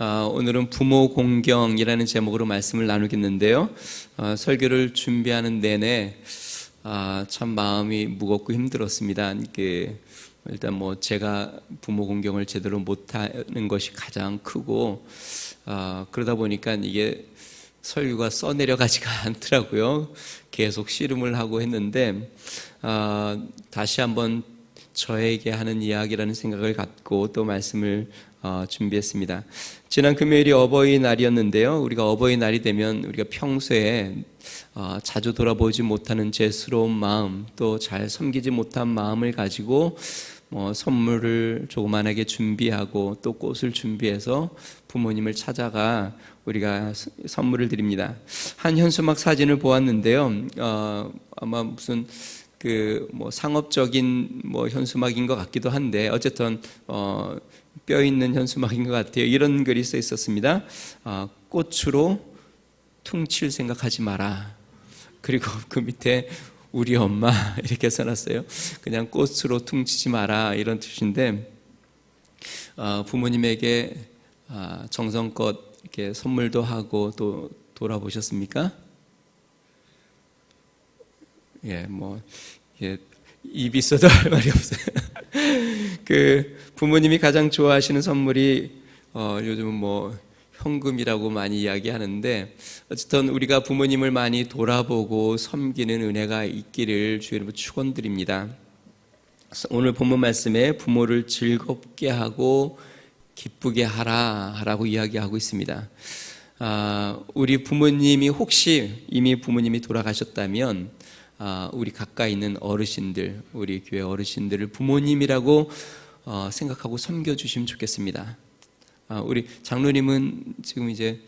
오늘은 부모 공경이라는 제목으로 말씀을 나누겠는데요. 설교를 준비하는 내내 참 마음이 무겁고 힘들었습니다. 일단 제가 부모 공경을 제대로 못하는 것이 가장 크고 그러다 보니까 이게 설교가 써내려가지가 않더라고요. 계속 씨름을 하고 했는데 다시 한번 저에게 하는 이야기라는 생각을 갖고 또 말씀을 준비했습니다. 지난 금요일이 어버이날이었는데요. 우리가 어버이날이 되면 우리가 평소에 자주 돌아보지 못하는 죄스러운 마음, 또 잘 섬기지 못한 마음을 가지고 선물을 조그만하게 준비하고 또 꽃을 준비해서 부모님을 찾아가 우리가 선물을 드립니다. 한 현수막 사진을 보았는데요. 아마 무슨 상업적인 현수막인 것 같기도 한데 어쨌든 뼈 있는 현수막인 것 같아요. 이런 글이 써 있었습니다. 꽃으로 퉁칠 생각하지 마라. 그리고 그 밑에 우리 엄마 이렇게 써놨어요. 그냥 꽃으로 퉁치지 마라 이런 뜻인데 부모님에게 정성껏 이렇게 선물도 하고 또 돌아보셨습니까? 입이 있어도 할 말이 없어요. 부모님이 가장 좋아하시는 선물이 요즘은 현금이라고 많이 이야기하는데 어쨌든 우리가 부모님을 많이 돌아보고 섬기는 은혜가 있기를 주의 이름으로 축원드립니다. 오늘 본문 말씀에 부모를 즐겁게 하고 기쁘게 하라라고 이야기하고 있습니다. 우리 부모님이 혹시 이미 부모님이 돌아가셨다면 우리 가까이 있는 어르신들, 우리 교회 어르신들을 부모님이라고 생각하고 섬겨주시면 좋겠습니다. 우리 장로님은 지금 이제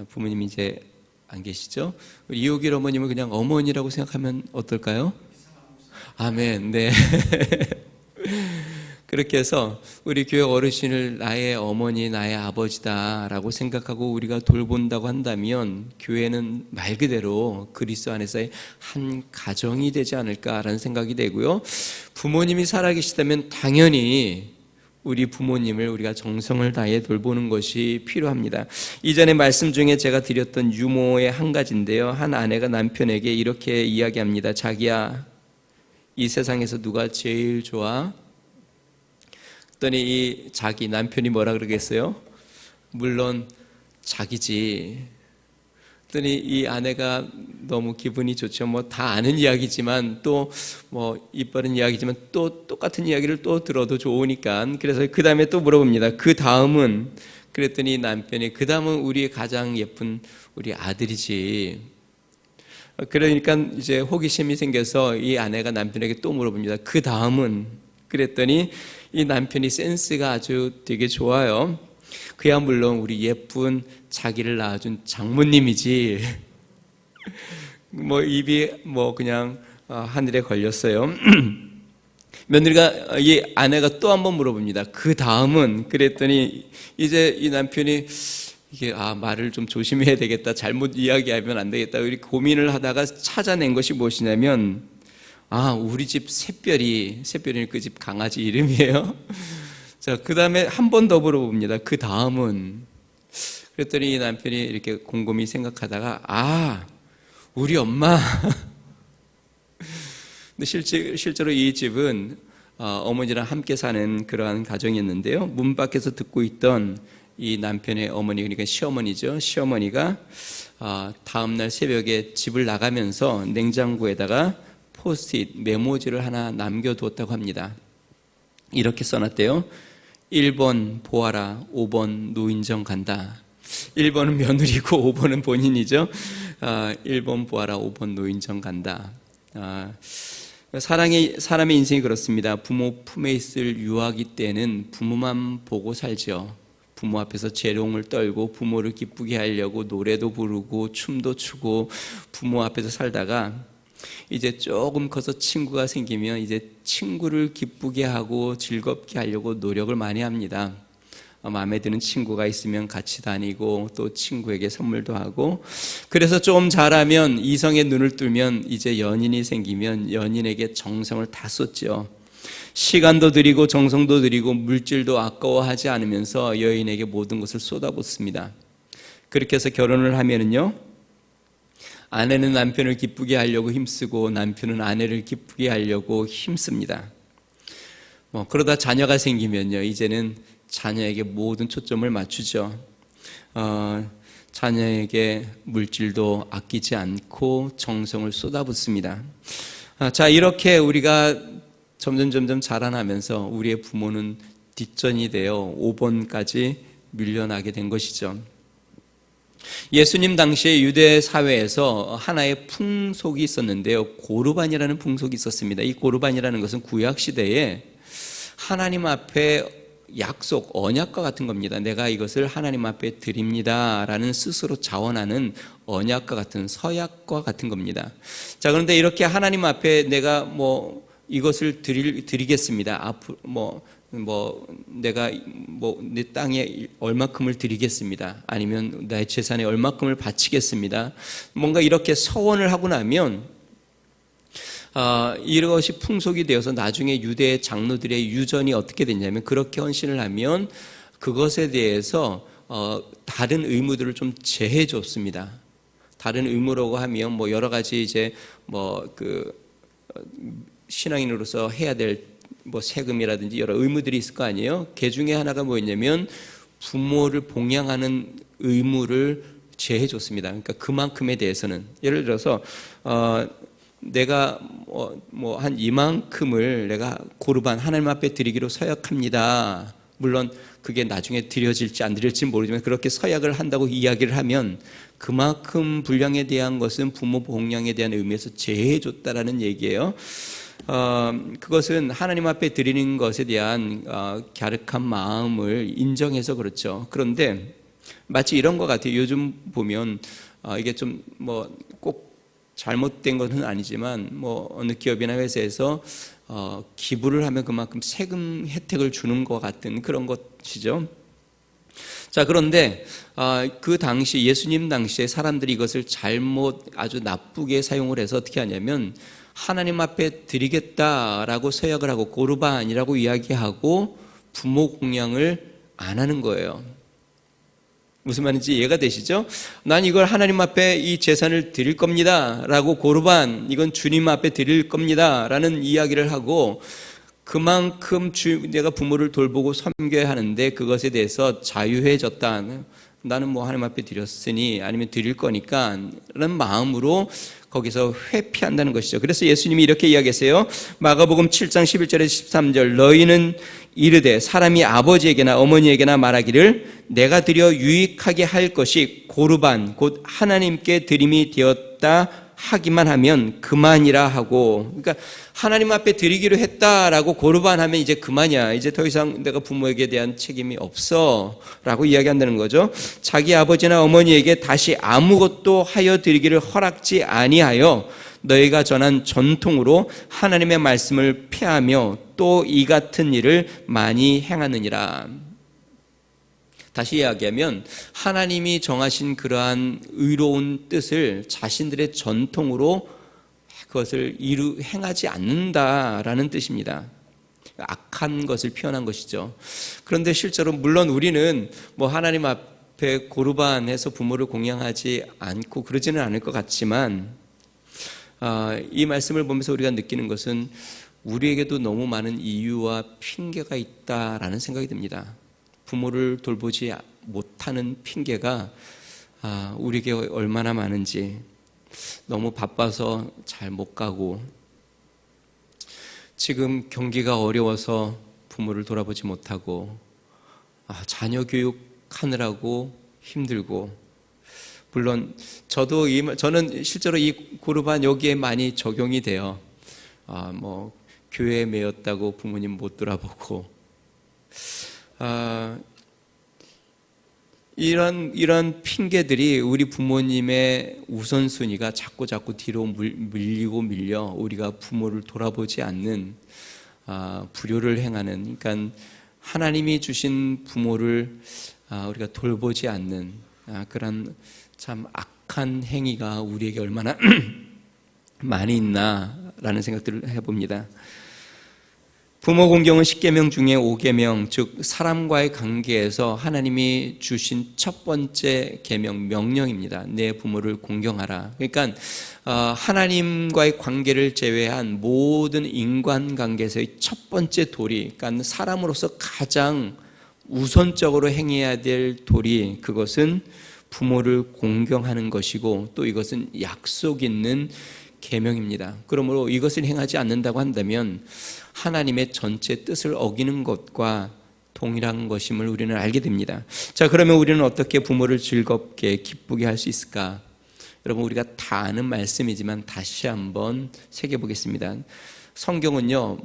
부모님이 이제 안 계시죠? 우리 이호길 어머님은 그냥 어머니라고 생각하면 어떨까요? 아멘. 네. 그렇게 해서 우리 교회 어르신을 나의 어머니, 나의 아버지다라고 생각하고 우리가 돌본다고 한다면 교회는 말 그대로 그리스도 안에서의 한 가정이 되지 않을까라는 생각이 되고요. 부모님이 살아계시다면 당연히 우리 부모님을 우리가 정성을 다해 돌보는 것이 필요합니다. 이전에 말씀 중에 제가 드렸던 유모의 한 가지인데요. 한 아내가 남편에게 이렇게 이야기합니다. 자기야, 이 세상에서 누가 제일 좋아? 그랬더니 이 자기 남편이 뭐라 그러겠어요? 물론 자기지. 그랬더니 이 아내가 너무 기분이 좋죠. 다 아는 이야기지만 또 입 바른 이야기지만 또 똑같은 이야기를 또 들어도 좋으니까. 그래서 그 다음에 또 물어봅니다. 그 다음은? 그랬더니 남편이 그 다음은 우리 가장 예쁜 우리 아들이지. 그러니까 이제 호기심이 생겨서 이 아내가 남편에게 또 물어봅니다. 그 다음은? 그랬더니 이 남편이 센스가 아주 되게 좋아요. 그야 물론 우리 예쁜 자기를 낳아준 장모님이지. 입이 그냥 하늘에 걸렸어요. 며느리가 이 아내가 또 한번 물어봅니다. 그 다음은? 그랬더니 이제 이 남편이 이게 말을 좀 조심해야 되겠다, 잘못 이야기하면 안 되겠다 이렇게 고민을 하다가 찾아낸 것이 무엇이냐면 우리 집 새별이 그 집 강아지 이름이에요. 자, 그 다음에 한 번 더 물어봅니다. 그 다음은? 그랬더니 이 남편이 이렇게 곰곰이 생각하다가 우리 엄마. 근데 실제로 이 집은 어머니랑 함께 사는 그러한 가정이었는데요. 문 밖에서 듣고 있던 이 남편의 어머니, 그러니까 시어머니죠. 시어머니가 다음날 새벽에 집을 나가면서 냉장고에다가 포스트잇 메모지를 하나 남겨두었다고 합니다. 이렇게 써놨대요. 1번 보아라, 5번 노인정 간다. 1번은 며느리고 5번은 본인이죠. 1번 보아라, 5번 노인정 간다. 사람의 인생이 그렇습니다. 부모 품에 있을 유아기 때는 부모만 보고 살죠. 부모 앞에서 재롱을 떨고 부모를 기쁘게 하려고 노래도 부르고 춤도 추고 부모 앞에서 살다가 이제 조금 커서 친구가 생기면 이제 친구를 기쁘게 하고 즐겁게 하려고 노력을 많이 합니다. 마음에 드는 친구가 있으면 같이 다니고 또 친구에게 선물도 하고, 그래서 좀 자라면 이성의 눈을 뜨면 이제 연인이 생기면 연인에게 정성을 다 쏟죠. 시간도 드리고 정성도 드리고 물질도 아까워하지 않으면서 여인에게 모든 것을 쏟아붓습니다. 그렇게 해서 결혼을 하면은요, 아내는 남편을 기쁘게 하려고 힘쓰고 남편은 아내를 기쁘게 하려고 힘씁니다. 그러다 자녀가 생기면요, 이제는 자녀에게 모든 초점을 맞추죠. 자녀에게 물질도 아끼지 않고 정성을 쏟아붓습니다. 자, 이렇게 우리가 점점 자라나면서 우리의 부모는 뒷전이 되어 5번까지 밀려나게 된 것이죠. 예수님 당시에 유대 사회에서 하나의 풍속이 있었는데요, 고르반이라는 풍속이 있었습니다. 이 고르반이라는 것은 구약 시대에 하나님 앞에 약속, 언약과 같은 겁니다. 내가 이것을 하나님 앞에 드립니다 라는 스스로 자원하는 언약과 같은, 서약과 같은 겁니다. 자, 그런데 이렇게 하나님 앞에 내가 이것을 드리겠습니다. 앞으로 내가 내 땅에 얼마큼을 드리겠습니다. 아니면 나의 재산에 얼마큼을 바치겠습니다. 뭔가 이렇게 서원을 하고 나면 이것이 풍속이 되어서 나중에 유대 장로들의 유전이 어떻게 됐냐면, 그렇게 헌신을 하면 그것에 대해서 다른 의무들을 좀 제해 줬습니다. 다른 의무라고 하면 여러 가지 이제 신앙인으로서 해야 될 세금이라든지 여러 의무들이 있을 거 아니에요. 그 중에 하나가 뭐였냐면 부모를 봉양하는 의무를 제해 줬습니다. 그러니까 그만큼에 대해서는, 예를 들어서 내가 한 이만큼을 내가 고르반 하나님 앞에 드리기로 서약합니다. 물론 그게 나중에 드려질지 안 드려질지 모르지만 그렇게 서약을 한다고 이야기를 하면 그만큼 분량에 대한 것은 부모 봉양에 대한 의미에서 제해 줬다라는 얘기예요. 그것은 하나님 앞에 드리는 것에 대한 갸륵한 마음을 인정해서 그렇죠. 그런데 마치 이런 것 같아요. 요즘 보면 이게 좀 꼭 잘못된 것은 아니지만 어느 기업이나 회사에서 기부를 하면 그만큼 세금 혜택을 주는 것 같은 그런 것이죠. 자, 그런데 그 당시, 예수님 당시에 사람들이 이것을 잘못, 아주 나쁘게 사용을 해서 어떻게 하냐면 하나님 앞에 드리겠다라고 서약을 하고 고르반이라고 이야기하고 부모 공양을 안 하는 거예요. 무슨 말인지 이해가 되시죠? 난 이걸 하나님 앞에 이 재산을 드릴 겁니다 라고, 고르반, 이건 주님 앞에 드릴 겁니다 라는 이야기를 하고, 그만큼 내가 부모를 돌보고 섬겨야 하는데 그것에 대해서 자유해졌다, 나는 하나님 앞에 드렸으니 아니면 드릴 거니까 라는 마음으로 거기서 회피한다는 것이죠. 그래서 예수님이 이렇게 이야기하세요. 마가복음 7장 11절에서 13절, 너희는 이르되 사람이 아버지에게나 어머니에게나 말하기를 내가 드려 유익하게 할 것이 고르반 곧 하나님께 드림이 되었다 하기만 하면 그만이라 하고, 그러니까 하나님 앞에 드리기로 했다라고 고르반 하면 이제 그만이야, 이제 더 이상 내가 부모에게 대한 책임이 없어 라고 이야기한다는 거죠. 자기 아버지나 어머니에게 다시 아무것도 하여 드리기를 허락지 아니하여 너희가 전한 전통으로 하나님의 말씀을 폐하며 또 이 같은 일을 많이 행하느니라. 다시 이야기하면 하나님이 정하신 그러한 의로운 뜻을 자신들의 전통으로 그것을 행하지 않는다라는 뜻입니다. 악한 것을 표현한 것이죠. 그런데 실제로 물론 우리는 하나님 앞에 고르반해서 부모를 공양하지 않고 그러지는 않을 것 같지만, 이 말씀을 보면서 우리가 느끼는 것은 우리에게도 너무 많은 이유와 핑계가 있다라는 생각이 듭니다. 부모를 돌보지 못하는 핑계가 우리에게 얼마나 많은지, 너무 바빠서 잘 못 가고, 지금 경기가 어려워서 부모를 돌아보지 못하고, 자녀 교육하느라고 힘들고, 물론 저는 실제로 이 고르반 여기에 많이 적용이 돼요. 교회에 매였다고 부모님 못 돌아보고, 이런 핑계들이 우리 부모님의 우선순위가 자꾸 뒤로 밀려 우리가 부모를 돌아보지 않는, 불효를 행하는, 그러니까 하나님이 주신 부모를 우리가 돌보지 않는 그런 참 악한 행위가 우리에게 얼마나 많이 있나라는 생각들을 해봅니다. 부모 공경은 10계명 중에 5계명, 즉 사람과의 관계에서 하나님이 주신 첫 번째 계명, 명령입니다. 내 부모를 공경하라. 그러니까 하나님과의 관계를 제외한 모든 인간관계에서의 첫 번째 도리, 그러니까 사람으로서 가장 우선적으로 행해야 될 도리, 그것은 부모를 공경하는 것이고 또 이것은 약속 있는 계명입니다. 그러므로 이것을 행하지 않는다고 한다면 하나님의 전체 뜻을 어기는 것과 동일한 것임을 우리는 알게 됩니다. 자, 그러면 우리는 어떻게 부모를 즐겁게 기쁘게 할 수 있을까? 여러분, 우리가 다 아는 말씀이지만 다시 한번 새겨보겠습니다. 성경은요,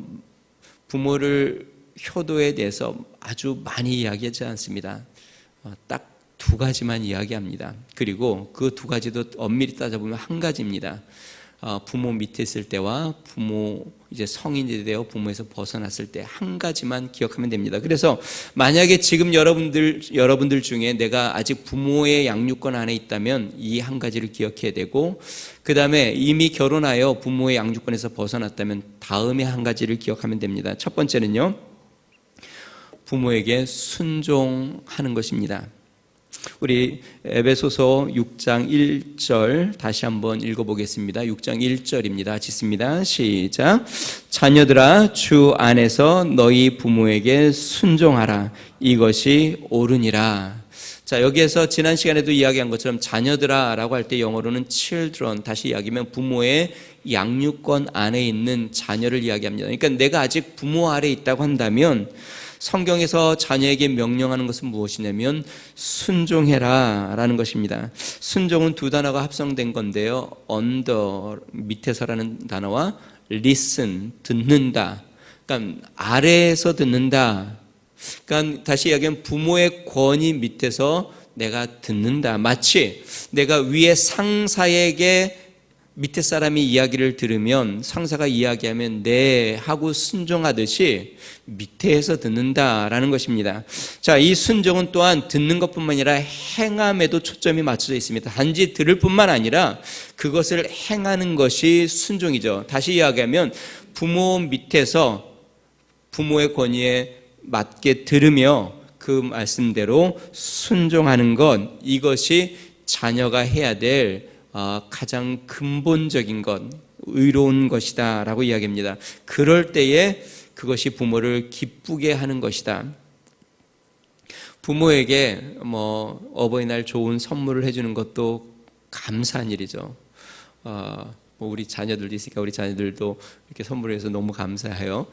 부모를 효도에 대해서 아주 많이 이야기하지 않습니다. 딱 두 가지만 이야기합니다. 그리고 그 두 가지도 엄밀히 따져보면 한 가지입니다. 부모 밑에 있을 때와 부모 이제 성인이 되어 부모에서 벗어났을 때 한 가지만 기억하면 됩니다. 그래서 만약에 지금 여러분들 중에 내가 아직 부모의 양육권 안에 있다면 이 한 가지를 기억해야 되고, 그 다음에 이미 결혼하여 부모의 양육권에서 벗어났다면 다음에 한 가지를 기억하면 됩니다. 첫 번째는요, 부모에게 순종하는 것입니다. 우리 에베소서 6장 1절 다시 한번 읽어보겠습니다. 6장 1절입니다. 짓습니다. 시작. 자녀들아, 주 안에서 너희 부모에게 순종하라. 이것이 옳으니라. 자, 여기에서 지난 시간에도 이야기한 것처럼 자녀들아 라고 할 때 영어로는 children, 다시 이야기하면 부모의 양육권 안에 있는 자녀를 이야기합니다. 그러니까 내가 아직 부모 아래에 있다고 한다면 성경에서 자녀에게 명령하는 것은 무엇이냐면 순종해라 라는 것입니다. 순종은 두 단어가 합성된 건데요, under, 밑에서라는 단어와 listen, 듣는다. 그러니까 아래에서 듣는다. 그러니까 다시 이야기하면 부모의 권위 밑에서 내가 듣는다. 마치 내가 위에 상사에게 밑에 사람이 이야기를 들으면 상사가 이야기하면 네 하고 순종하듯이 밑에서 듣는다라는 것입니다. 자, 이 순종은 또한 듣는 것뿐만 아니라 행함에도 초점이 맞춰져 있습니다. 단지 들을 뿐만 아니라 그것을 행하는 것이 순종이죠. 다시 이야기하면 부모 밑에서 부모의 권위에 맞게 들으며 그 말씀대로 순종하는 것, 이것이 자녀가 해야 될 가장 근본적인 것, 의로운 것이다 라고 이야기합니다. 그럴 때에 그것이 부모를 기쁘게 하는 것이다. 부모에게 어버이날 좋은 선물을 해주는 것도 감사한 일이죠. 우리 자녀들도 있으니까 우리 자녀들도 이렇게 선물을 해서 너무 감사해요.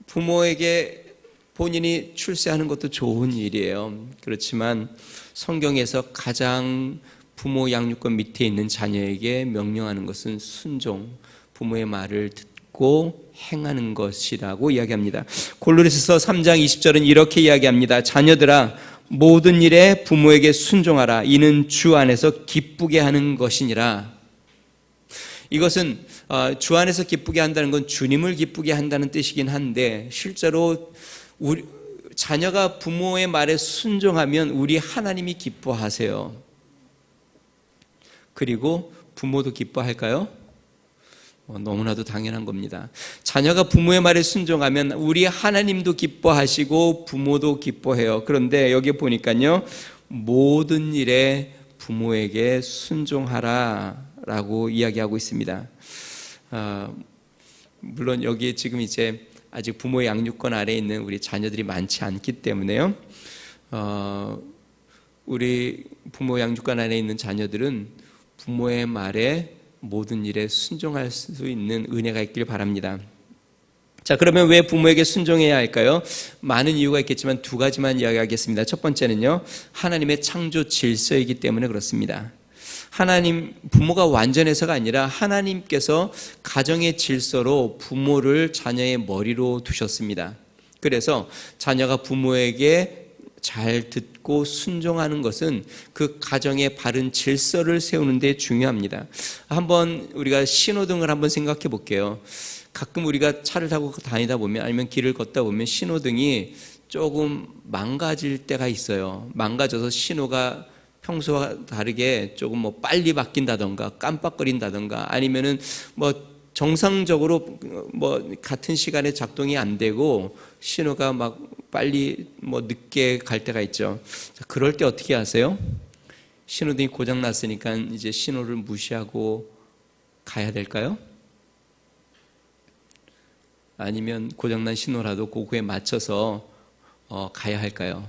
부모에게 본인이 출세하는 것도 좋은 일이에요. 그렇지만 성경에서 가장 부모 양육권 밑에 있는 자녀에게 명령하는 것은 순종, 부모의 말을 듣고 행하는 것이라고 이야기합니다. 골로새서 3장 20절은 이렇게 이야기합니다. 자녀들아, 모든 일에 부모에게 순종하라. 이는 주 안에서 기쁘게 하는 것이니라. 이것은 주 안에서 기쁘게 한다는 건 주님을 기쁘게 한다는 뜻이긴 한데, 실제로 우리 자녀가 부모의 말에 순종하면 우리 하나님이 기뻐하세요. 그리고 부모도 기뻐할까요? 너무나도 당연한 겁니다. 자녀가 부모의 말에 순종하면 우리 하나님도 기뻐하시고 부모도 기뻐해요. 그런데 여기 보니까요, 모든 일에 부모에게 순종하라 라고 이야기하고 있습니다. 물론 여기 지금 이제 아직 부모의 양육권 아래에 있는 우리 자녀들이 많지 않기 때문에요, 우리 부모 양육권 아래에 있는 자녀들은 부모의 말에 모든 일에 순종할 수 있는 은혜가 있길 바랍니다. 자, 그러면 왜 부모에게 순종해야 할까요? 많은 이유가 있겠지만 두 가지만 이야기하겠습니다. 첫 번째는요, 하나님의 창조 질서이기 때문에 그렇습니다. 부모가 완전해서가 아니라 하나님께서 가정의 질서로 부모를 자녀의 머리로 두셨습니다. 그래서 자녀가 부모에게 잘 듣고 순종하는 것은 그 가정의 바른 질서를 세우는 데 중요합니다. 한번 우리가 신호등을 한번 생각해 볼게요. 가끔 우리가 차를 타고 다니다 보면, 아니면 길을 걷다 보면 신호등이 조금 망가질 때가 있어요. 망가져서 신호가 평소와 다르게 조금 빨리 바뀐다던가 깜빡거린다던가, 아니면은 정상적으로 뭐 같은 시간에 작동이 안 되고 신호가 막 빨리 뭐 늦게 갈 때가 있죠. 그럴 때 어떻게 하세요? 신호등이 고장 났으니까 이제 신호를 무시하고 가야 될까요? 아니면 고장난 신호라도 그거에 맞춰서 가야 할까요?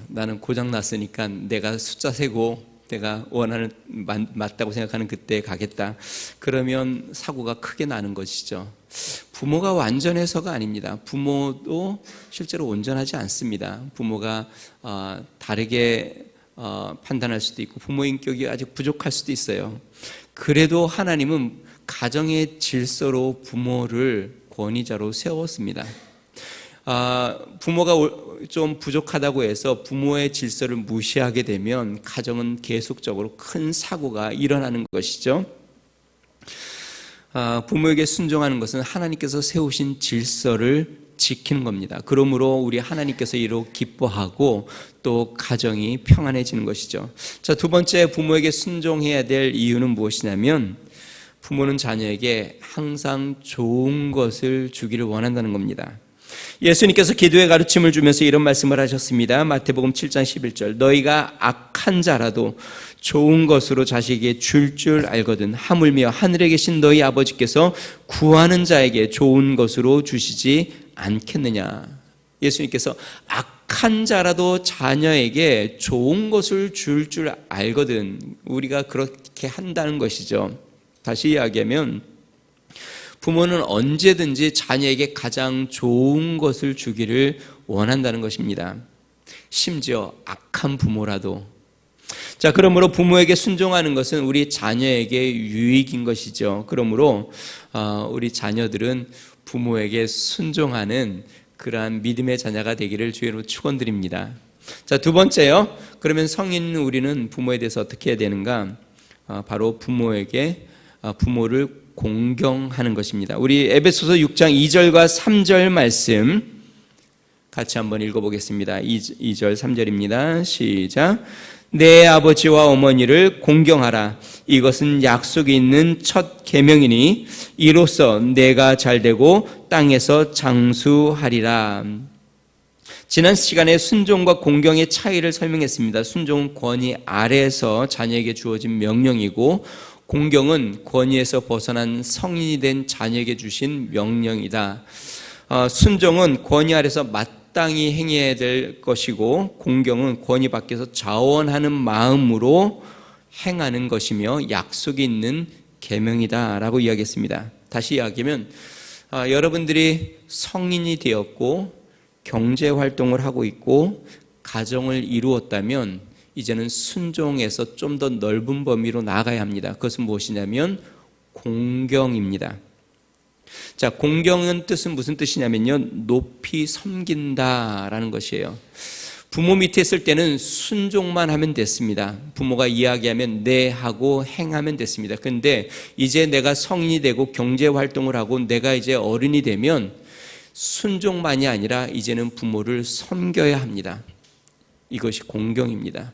나는 고장 났으니까 내가 숫자 세고 내가 원하는 맞다고 생각하는 그때 가겠다. 그러면 사고가 크게 나는 것이죠. 부모가 완전해서가 아닙니다. 부모도 실제로 온전하지 않습니다. 부모가 다르게 판단할 수도 있고 부모의 인격이 아직 부족할 수도 있어요. 그래도 하나님은 가정의 질서로 부모를 권위자로 세웠습니다. 부모가 좀 부족하다고 해서 부모의 질서를 무시하게 되면 가정은 계속적으로 큰 사고가 일어나는 것이죠. 부모에게 순종하는 것은 하나님께서 세우신 질서를 지키는 겁니다. 그러므로 우리 하나님께서 이로 기뻐하고 또 가정이 평안해지는 것이죠. 자, 두 번째, 부모에게 순종해야 될 이유는 무엇이냐면 부모는 자녀에게 항상 좋은 것을 주기를 원한다는 겁니다. 예수님께서 기도의 가르침을 주면서 이런 말씀을 하셨습니다. 마태복음 7장 11절, 너희가 악한 자라도 좋은 것으로 자식에게 줄 알거든 하물며 하늘에 계신 너희 아버지께서 구하는 자에게 좋은 것으로 주시지 않겠느냐. 예수님께서 악한 자라도 자녀에게 좋은 것을 줄 알거든, 우리가 그렇게 한다는 것이죠. 다시 이야기하면 부모는 언제든지 자녀에게 가장 좋은 것을 주기를 원한다는 것입니다. 심지어 악한 부모라도. 자, 그러므로 부모에게 순종하는 것은 우리 자녀에게 유익인 것이죠. 그러므로 우리 자녀들은 부모에게 순종하는 그러한 믿음의 자녀가 되기를 주의로 축원드립니다. 자, 두 번째요. 그러면 성인 우리는 부모에 대해서 어떻게 해야 되는가? 바로 부모를 공경하는 것입니다. 우리 에베소서 6장 2절과 3절 말씀 같이 한번 읽어보겠습니다. 2절 3절입니다. 시작. 내 아버지와 어머니를 공경하라. 이것은 약속이 있는 첫 계명이니 이로써 내가 잘되고 땅에서 장수하리라. 지난 시간에 순종과 공경의 차이를 설명했습니다. 순종은 권위 아래에서 자녀에게 주어진 명령이고 공경은 권위에서 벗어난 성인이 된 자녀에게 주신 명령이다. 순종은 권위 아래서 마땅히 행해야 될 것이고 공경은 권위 밖에서 자원하는 마음으로 행하는 것이며 약속이 있는 계명이다라고 이야기했습니다. 다시 이야기하면 여러분들이 성인이 되었고 경제활동을 하고 있고 가정을 이루었다면 이제는 순종에서 좀 더 넓은 범위로 나아가야 합니다. 그것은 무엇이냐면 공경입니다. 자, 공경은 뜻은 무슨 뜻이냐면요, 높이 섬긴다라는 것이에요. 부모 밑에 있을 때는 순종만 하면 됐습니다. 부모가 이야기하면 네 하고 행하면 됐습니다. 그런데 이제 내가 성인이 되고 경제활동을 하고 내가 이제 어른이 되면 순종만이 아니라 이제는 부모를 섬겨야 합니다. 이것이 공경입니다.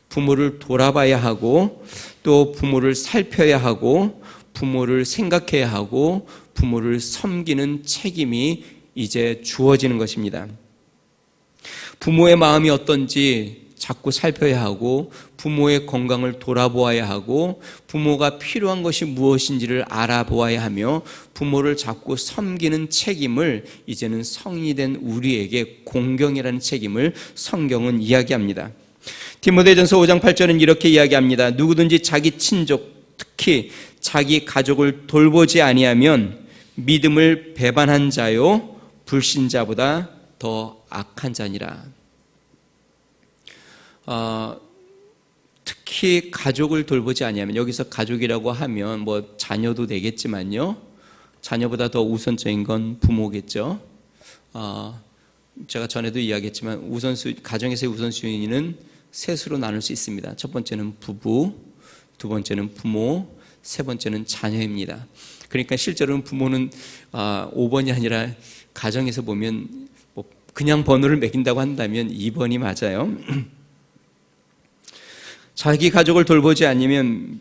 부모를 돌아봐야 하고 또 부모를 살펴야 하고 부모를 생각해야 하고 부모를 섬기는 책임이 이제 주어지는 것입니다. 부모의 마음이 어떤지 자꾸 살펴야 하고 부모의 건강을 돌아보아야 하고 부모가 필요한 것이 무엇인지를 알아보아야 하며 부모를 자꾸 섬기는 책임을 이제는 성인이 된 우리에게 공경이라는 책임을 성경은 이야기합니다. 디모데전서 5장 8절은 이렇게 이야기합니다. 누구든지 자기 친족, 특히 자기 가족을 돌보지 아니하면 믿음을 배반한 자요 불신자보다 더 악한 자니라. 특히 가족을 돌보지 아니하면, 여기서 가족이라고 하면 뭐 자녀도 되겠지만요, 자녀보다 더 우선적인 건 부모겠죠. 제가 전에도 이야기했지만 가정에서의 우선순위는 셋으로 나눌 수 있습니다. 첫 번째는 부부, 두 번째는 부모, 세 번째는 자녀입니다. 그러니까 실제로는 부모는 5번이 아니라 가정에서 보면 뭐 그냥 번호를 매긴다고 한다면 2번이 맞아요. 자기 가족을 돌보지 않으면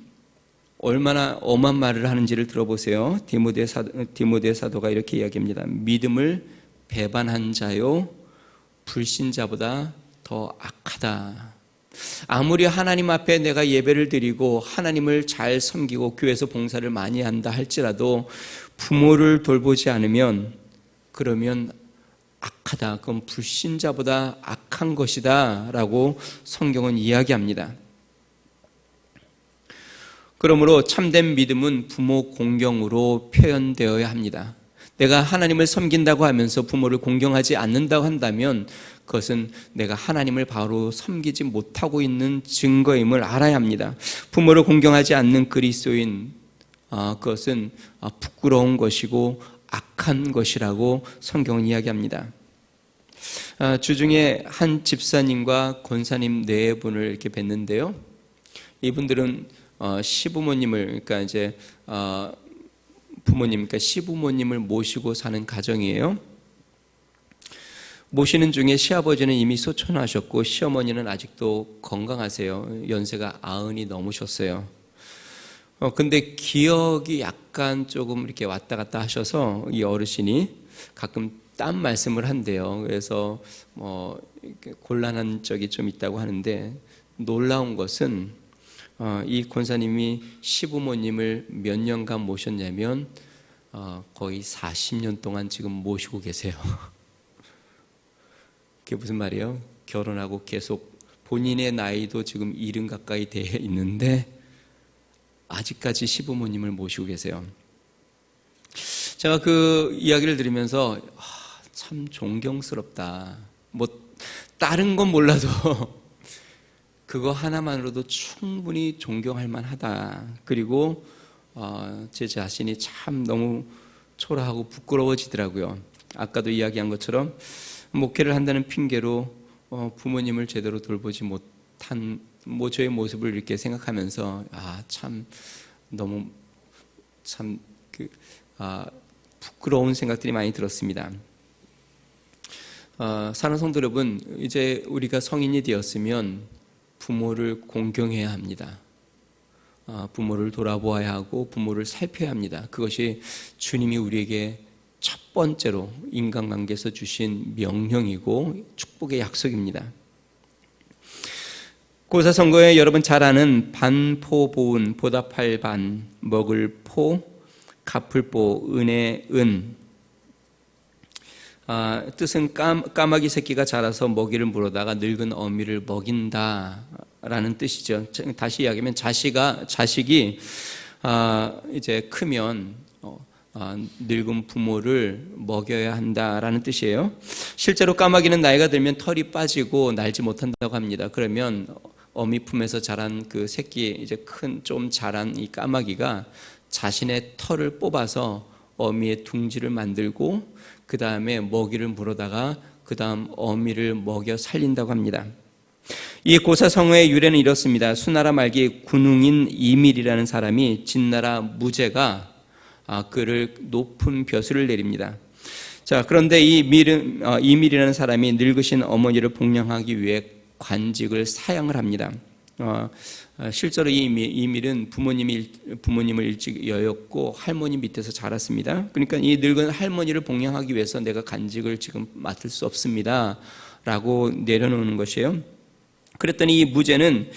얼마나 엄한 말을 하는지를 들어보세요. 디모데 사도가 이렇게 이야기합니다. 믿음을 배반한 자요 불신자보다 더 악하다. 아무리 하나님 앞에 내가 예배를 드리고 하나님을 잘 섬기고 교회에서 봉사를 많이 한다 할지라도 부모를 돌보지 않으면 그러면 악하다. 그건 불신자보다 악한 것이다 라고 성경은 이야기합니다. 그러므로 참된 믿음은 부모 공경으로 표현되어야 합니다. 내가 하나님을 섬긴다고 하면서 부모를 공경하지 않는다고 한다면 그것은 내가 하나님을 바로 섬기지 못하고 있는 증거임을 알아야 합니다. 부모를 공경하지 않는 그리스도인, 그것은 부끄러운 것이고 악한 것이라고 성경은 이야기합니다. 주중에 한 집사님과 권사님 네 분을 이렇게 뵀는데요. 이분들은 시부모님을, 그러니까 이제 부모님, 그러니까 시부모님을 모시고 사는 가정이에요. 모시는 중에 시아버지는 이미 소천하셨고 시어머니는 아직도 건강하세요. 연세가 90이 넘으셨어요. 근데 기억이 약간 조금 이렇게 왔다 갔다 하셔서 이 어르신이 가끔 딴 말씀을 한대요. 그래서 곤란한 적이 좀 있다고 하는데, 놀라운 것은 이 권사님이 시부모님을 몇 년간 모셨냐면 거의 40년 동안 지금 모시고 계세요. 그게 무슨 말이에요? 결혼하고 계속 본인의 나이도 지금 70 가까이 돼 있는데 아직까지 시부모님을 모시고 계세요. 제가 그 이야기를 들으면서 참 존경스럽다. 뭐 다른 건 몰라도 그거 하나만으로도 충분히 존경할 만하다. 그리고 제 자신이 참 너무 초라하고 부끄러워지더라고요. 아까도 이야기한 것처럼 목회를 한다는 핑계로 부모님을 제대로 돌보지 못한 저의 모습을 이렇게 생각하면서 참 너무 참 부끄러운 생각들이 많이 들었습니다. 사랑하는 성도 여러분, 이제 우리가 성인이 되었으면 부모를 공경해야 합니다. 부모를 돌아보아야 하고 부모를 살펴야 합니다. 그것이 주님이 우리에게 첫 번째로 인간관계에서 주신 명령이고 축복의 약속입니다. 고사성거에 여러분 잘 아는 반포보은, 보답할 반, 먹을 포, 갚을 보, 은의 은. 뜻은 까마귀 새끼가 자라서 먹이를 물어다가 늙은 어미를 먹인다라는 뜻이죠. 다시 이야기하면 자식이 이제 크면 늙은 부모를 먹여야 한다라는 뜻이에요. 실제로 까마귀는 나이가 들면 털이 빠지고 날지 못한다고 합니다. 그러면 어미 품에서 자란 그 새끼, 이제 큰 좀 자란 이 까마귀가 자신의 털을 뽑아서 어미의 둥지를 만들고 그 다음에 먹이를 물어다가 그 다음 어미를 먹여 살린다고 합니다. 이 고사성어의 유래는 이렇습니다. 수나라 말기 군웅인 이밀이라는 사람이 진나라 무제가 그를 높은 벼슬을 내립니다. 자, 그런데 이밀이라는 사람이 늙으신 어머니를 복양하기 위해 관직을 사양을 합니다. 실제로 이 이밀은 부모님을 일찍 여였고 할머니 밑에서 자랐습니다. 그러니까 이 늙은 할머니를 복양하기 위해서 내가 관직을 지금 맡을 수 없습니다 라고 내려놓는 것이에요. 그랬더니 이 무제는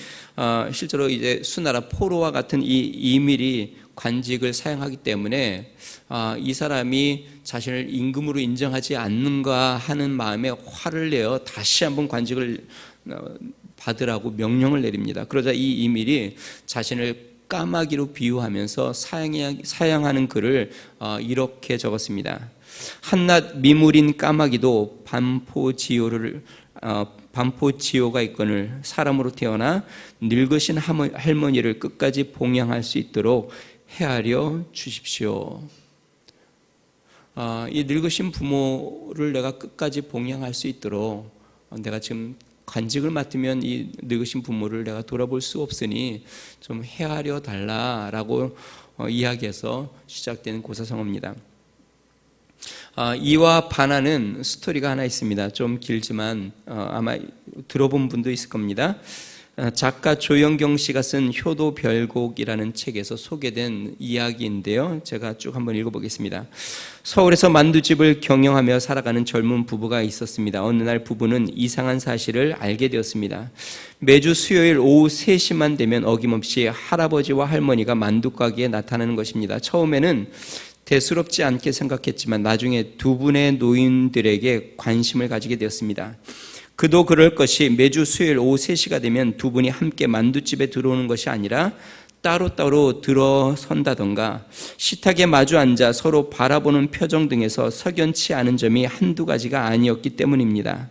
실제로 이제 수나라 포로와 같은 이 이밀이 관직을 사용하기 때문에 이 사람이 자신을 임금으로 인정하지 않는가 하는 마음에 화를 내어 다시 한번 관직을 받으라고 명령을 내립니다. 그러자 이 이밀이 자신을 까마귀로 비유하면서 사양하는 글을 이렇게 적었습니다. 한낱 미물인 까마귀도 반포지호가 있거늘 사람으로 태어나 늙으신 할머니를 끝까지 봉양할 수 있도록 헤아려 주십시오. 이 늙으신 부모를 내가 끝까지 봉양할 수 있도록 내가 지금 관직을 맡으면 이 늙으신 부모를 내가 돌아볼 수 없으니 좀 헤아려 달라라고 이야기해서 시작되는 고사성어입니다. 이와 반하는 스토리가 하나 있습니다. 좀 길지만 아마 들어본 분도 있을 겁니다. 작가 조영경 씨가 쓴 효도별곡이라는 책에서 소개된 이야기인데요. 제가 쭉 한번 읽어보겠습니다. 서울에서 만두집을 경영하며 살아가는 젊은 부부가 있었습니다. 어느 날 부부는 이상한 사실을 알게 되었습니다. 매주 수요일 오후 3시만 되면 어김없이 할아버지와 할머니가 만두가게에 나타나는 것입니다. 처음에는 대수롭지 않게 생각했지만 나중에 두 분의 노인들에게 관심을 가지게 되었습니다. 그도 그럴 것이 매주 수요일 오후 3시가 되면 두 분이 함께 만두집에 들어오는 것이 아니라 따로따로 들어선다던가 식탁에 마주 앉아 서로 바라보는 표정 등에서 석연치 않은 점이 한두 가지가 아니었기 때문입니다.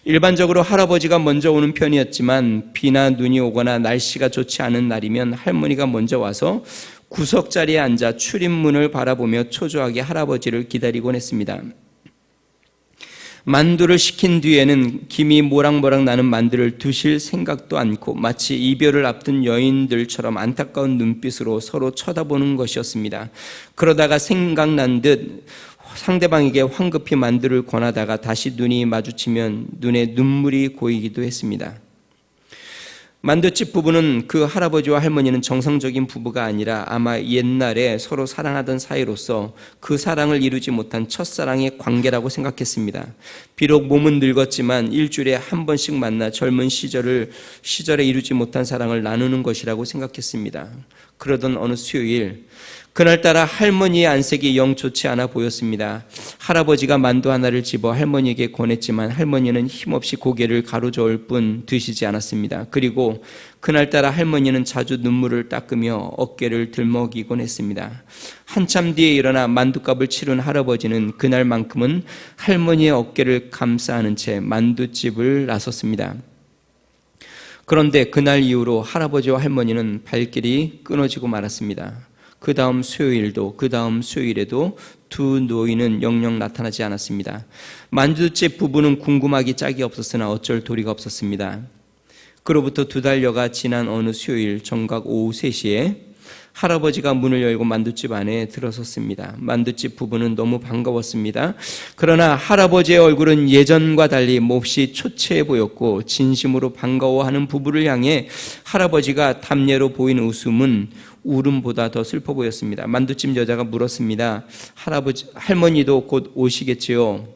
일반적으로 할아버지가 먼저 오는 편이었지만 비나 눈이 오거나 날씨가 좋지 않은 날이면 할머니가 먼저 와서 구석자리에 앉아 출입문을 바라보며 초조하게 할아버지를 기다리곤 했습니다. 만두를 시킨 뒤에는 김이 모락모락 나는 만두를 드실 생각도 않고 마치 이별을 앞둔 여인들처럼 안타까운 눈빛으로 서로 쳐다보는 것이었습니다. 그러다가 생각난 듯 상대방에게 황급히 만두를 권하다가 다시 눈이 마주치면 눈에 눈물이 고이기도 했습니다. 만두집 부부는 그 할아버지와 할머니는 정상적인 부부가 아니라 아마 옛날에 서로 사랑하던 사이로서 그 사랑을 이루지 못한 첫사랑의 관계라고 생각했습니다. 비록 몸은 늙었지만 일주일에 한 번씩 만나 젊은 시절에 이루지 못한 사랑을 나누는 것이라고 생각했습니다. 그러던 어느 수요일 그날따라 할머니의 안색이 영 좋지 않아 보였습니다. 할아버지가 만두 하나를 집어 할머니에게 권했지만 할머니는 힘없이 고개를 가로저을 뿐 드시지 않았습니다. 그리고 그날따라 할머니는 자주 눈물을 닦으며 어깨를 들먹이곤 했습니다. 한참 뒤에 일어나 만두값을 치른 할아버지는 그날만큼은 할머니의 어깨를 감싸 안은 채 만두집을 나섰습니다. 그런데 그날 이후로 할아버지와 할머니는 발길이 끊어지고 말았습니다. 그 다음 수요일도 그 다음 수요일에도 두 노인은 영영 나타나지 않았습니다. 만두집 부부는 궁금하기 짝이 없었으나 어쩔 도리가 없었습니다. 그로부터 2달여가 지난 어느 수요일 정각 오후 3시에 할아버지가 문을 열고 만두집 안에 들어섰습니다. 만두집 부부는 너무 반가웠습니다. 그러나 할아버지의 얼굴은 예전과 달리 몹시 초췌해 보였고 진심으로 반가워하는 부부를 향해 할아버지가 담례로 보이는 웃음은 울음보다 더 슬퍼 보였습니다. 만두집 여자가 물었습니다. 할머니도 곧 오시겠지요?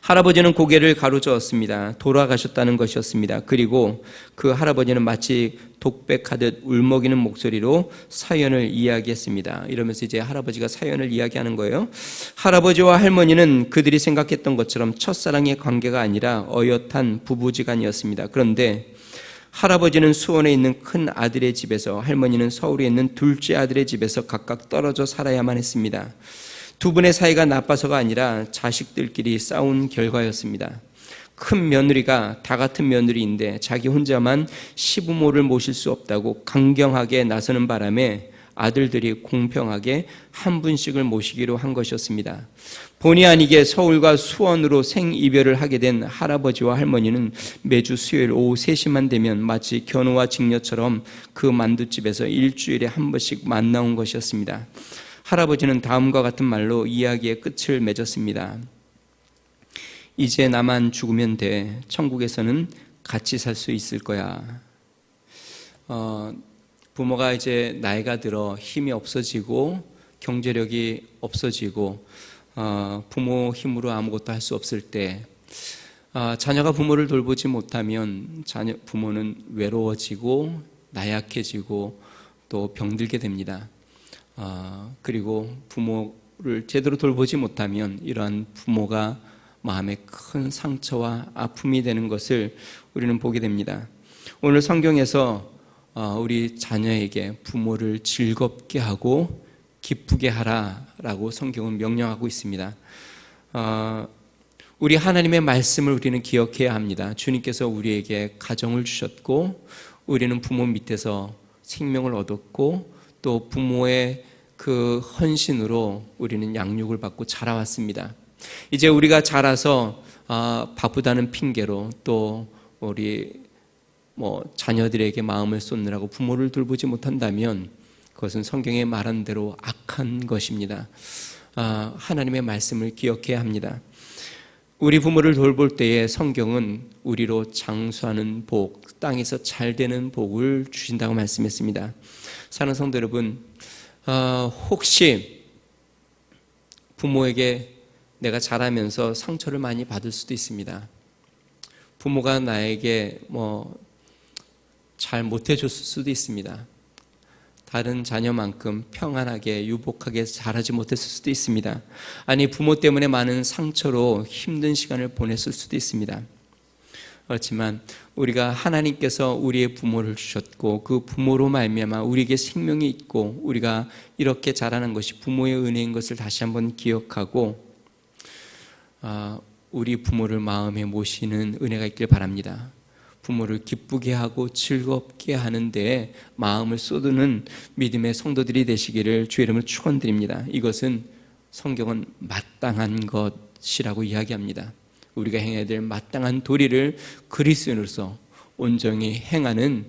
할아버지는 고개를 가로저었습니다. 돌아가셨다는 것이었습니다. 그리고 그 할아버지는 마치 독백하듯 울먹이는 목소리로 사연을 이야기했습니다. 이러면서 이제 할아버지가 사연을 이야기하는 거예요. 할아버지와 할머니는 그들이 생각했던 것처럼 첫사랑의 관계가 아니라 어엿한 부부지간이었습니다. 그런데 할아버지는 수원에 있는 큰 아들의 집에서 할머니는 서울에 있는 둘째 아들의 집에서 각각 떨어져 살아야만 했습니다. 두 분의 사이가 나빠서가 아니라 자식들끼리 싸운 결과였습니다. 큰 며느리가 다 같은 며느리인데 자기 혼자만 시부모를 모실 수 없다고 강경하게 나서는 바람에 아들들이 공평하게 한 분씩을 모시기로 한 것이었습니다. 본의 아니게 서울과 수원으로 생이별을 하게 된 할아버지와 할머니는 매주 수요일 오후 3시만 되면 마치 견우와 직녀처럼 그 만두집에서 일주일에 한 번씩 만나온 것이었습니다. 할아버지는 다음과 같은 말로 이야기의 끝을 맺었습니다. 이제 나만 죽으면 돼. 천국에서는 같이 살 수 있을 거야. 부모가 이제 나이가 들어 힘이 없어지고 경제력이 없어지고 부모 힘으로 아무것도 할 수 없을 때 자녀가 부모를 돌보지 못하면 부모는 외로워지고 나약해지고 또 병들게 됩니다. 그리고 부모를 제대로 돌보지 못하면 이러한 부모가 마음에 큰 상처와 아픔이 되는 것을 우리는 보게 됩니다. 오늘 성경에서 우리 자녀에게 부모를 즐겁게 하고 기쁘게 하라라고 성경은 명령하고 있습니다. 우리 하나님의 말씀을 우리는 기억해야 합니다. 주님께서 우리에게 가정을 주셨고 우리는 부모 밑에서 생명을 얻었고 또 부모의 그 헌신으로 우리는 양육을 받고 자라왔습니다. 이제 우리가 자라서 바쁘다는 핑계로 또 우리 자녀들에게 마음을 쏟느라고 부모를 돌보지 못한다면 그것은 성경에 말한 대로 악한 것입니다. 하나님의 말씀을 기억해야 합니다. 우리 부모를 돌볼 때에 성경은 우리로 장수하는 복, 땅에서 잘 되는 복을 주신다고 말씀했습니다. 사랑하는 성도 여러분, 혹시 부모에게 내가 자라면서 상처를 많이 받을 수도 있습니다. 부모가 나에게 잘 못해줬을 수도 있습니다. 다른 자녀만큼 평안하게 유복하게 자라지 못했을 수도 있습니다. 아니, 부모 때문에 많은 상처로 힘든 시간을 보냈을 수도 있습니다. 그렇지만 우리가 하나님께서 우리의 부모를 주셨고 그 부모로 말미암아 우리에게 생명이 있고 우리가 이렇게 자라는 것이 부모의 은혜인 것을 다시 한번 기억하고 우리 부모를 마음에 모시는 은혜가 있길 바랍니다. 부모를 기쁘게 하고 즐겁게 하는 데에 마음을 쏟는 믿음의 성도들이 되시기를 주의 이름으로 축원드립니다. 이것은 성경은 마땅한 것이라고 이야기합니다. 우리가 행해야 될 마땅한 도리를 그리스도인으로서 온전히 행하는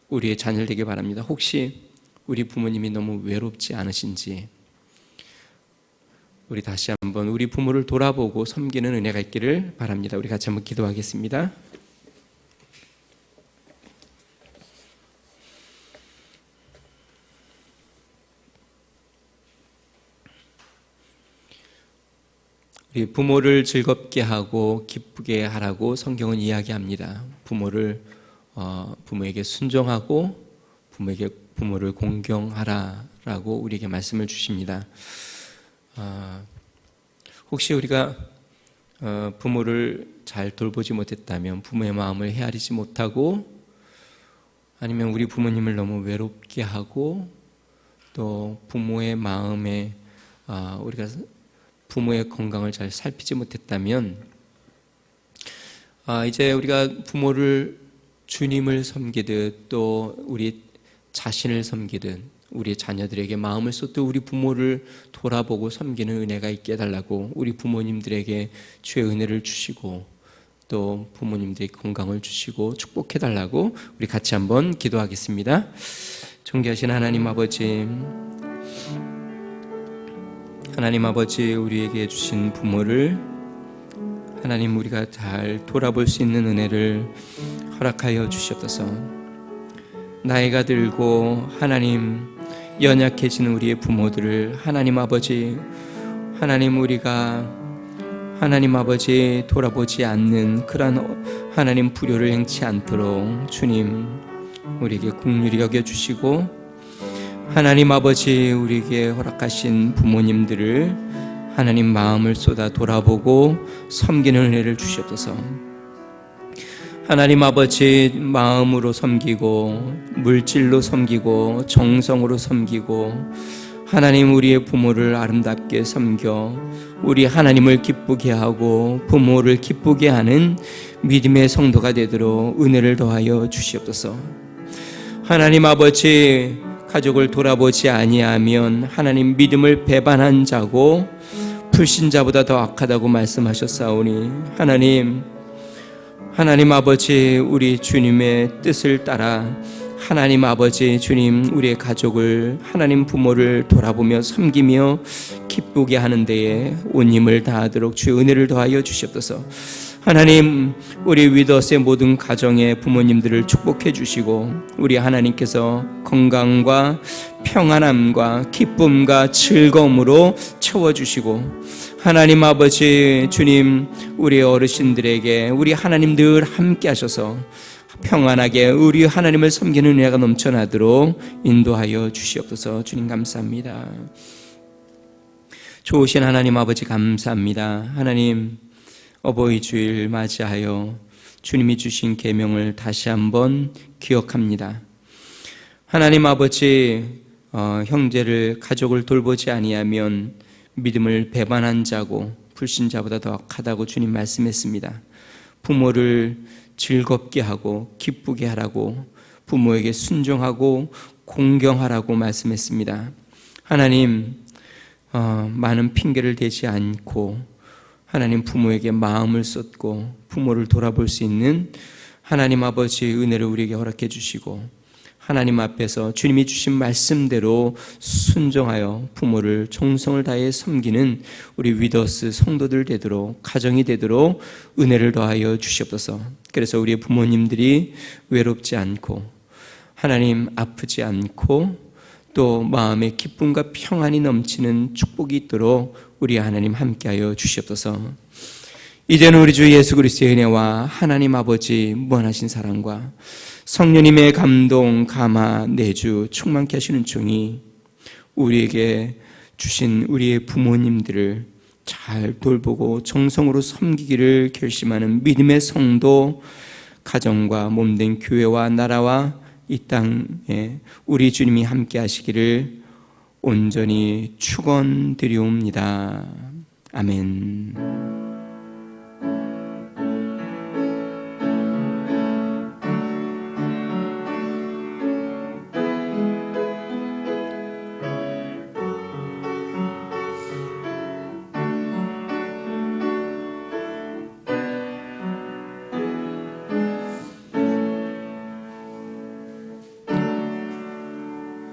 우리의 자녀들 되길 바랍니다. 혹시 우리 부모님이 너무 외롭지 않으신지 우리 다시 한번 우리 부모를 돌아보고 섬기는 은혜가 있기를 바랍니다. 우리 같이 한번 기도하겠습니다. 우리 부모를 즐겁게 하고 기쁘게 하라고 성경은 이야기합니다. 부모에게 순종하고 부모를 공경하라라고 우리에게 말씀을 주십니다. 혹시 우리가 부모를 잘 돌보지 못했다면, 부모의 마음을 헤아리지 못하고, 아니면 우리 부모님을 너무 외롭게 하고, 또 부모의 마음에 우리가 부모의 건강을 잘 살피지 못했다면, 이제 우리가 부모를 주님을 섬기듯 또 우리 자신을 섬기듯 우리 자녀들에게 마음을 쏟듯 우리 부모를 돌아보고 섬기는 은혜가 있게 해달라고 우리 부모님들에게 주의 은혜를 주시고 또 부모님들에게 건강을 주시고 축복해달라고 우리 같이 한번 기도하겠습니다. 존귀하신 하나님 아버지, 우리에게 주신 부모를 하나님 우리가 잘 돌아볼 수 있는 은혜를 허락하여 주시옵소서. 나이가 들고 하나님 연약해지는 우리의 부모들을 하나님 아버지, 우리가 하나님 아버지 돌아보지 않는 그러한 하나님 불효를 행치 않도록 주님 우리에게 긍휼히 여겨주시고, 하나님 아버지 우리에게 허락하신 부모님들을 하나님 마음을 쏟아 돌아보고 섬기는 은혜를 주시옵소서. 하나님 아버지 마음으로 섬기고 물질로 섬기고 정성으로 섬기고 하나님 우리의 부모를 아름답게 섬겨 우리 하나님을 기쁘게 하고 부모를 기쁘게 하는 믿음의 성도가 되도록 은혜를 더하여 주시옵소서. 하나님 아버지 가족을 돌아보지 아니하면 하나님 믿음을 배반한 자고 불신자보다 더 악하다고 말씀하셨사오니 하나님 아버지 우리 주님의 뜻을 따라 하나님 아버지 주님 우리의 가족을 하나님 부모를 돌아보며 섬기며 기쁘게 하는 데에 온 힘을 다하도록 주의 은혜를 더하여 주시옵소서. 하나님 우리 위더스의 모든 가정의 부모님들을 축복해 주시고 우리 하나님께서 건강과 평안함과 기쁨과 즐거움으로 채워주시고 하나님 아버지 주님 우리 어르신들에게 우리 하나님 늘 함께 하셔서 평안하게 우리 하나님을 섬기는 은혜가 넘쳐나도록 인도하여 주시옵소서. 주님 감사합니다. 좋으신 하나님 아버지 감사합니다. 하나님 어버이 주일 맞이하여 주님이 주신 계명을 다시 한번 기억합니다. 하나님 아버지 형제를 가족을 돌보지 아니하면 믿음을 배반한 자고 불신자보다 더 악하다고 주님 말씀했습니다. 부모를 즐겁게 하고 기쁘게 하라고 부모에게 순종하고 공경하라고 말씀했습니다. 하나님 많은 핑계를 대지 않고 하나님 부모에게 마음을 쏟고 부모를 돌아볼 수 있는 하나님 아버지의 은혜를 우리에게 허락해 주시고 하나님 앞에서 주님이 주신 말씀대로 순종하여 부모를 정성을 다해 섬기는 우리 위더스 성도들 되도록, 가정이 되도록 은혜를 더하여 주시옵소서. 그래서 우리의 부모님들이 외롭지 않고 하나님 아프지 않고 또 마음에 기쁨과 평안이 넘치는 축복이 있도록 우리 하나님 함께하여 주시옵소서. 이제는 우리 주 예수 그리스도의 은혜와 하나님 아버지 무한하신 사랑과 성령님의 감동, 감화, 내주 충만케 하시는 종이 우리에게 주신 우리의 부모님들을 잘 돌보고 정성으로 섬기기를 결심하는 믿음의 성도, 가정과 몸된 교회와 나라와 이 땅에 우리 주님이 함께 하시기를 온전히 축원드리옵니다. 아멘.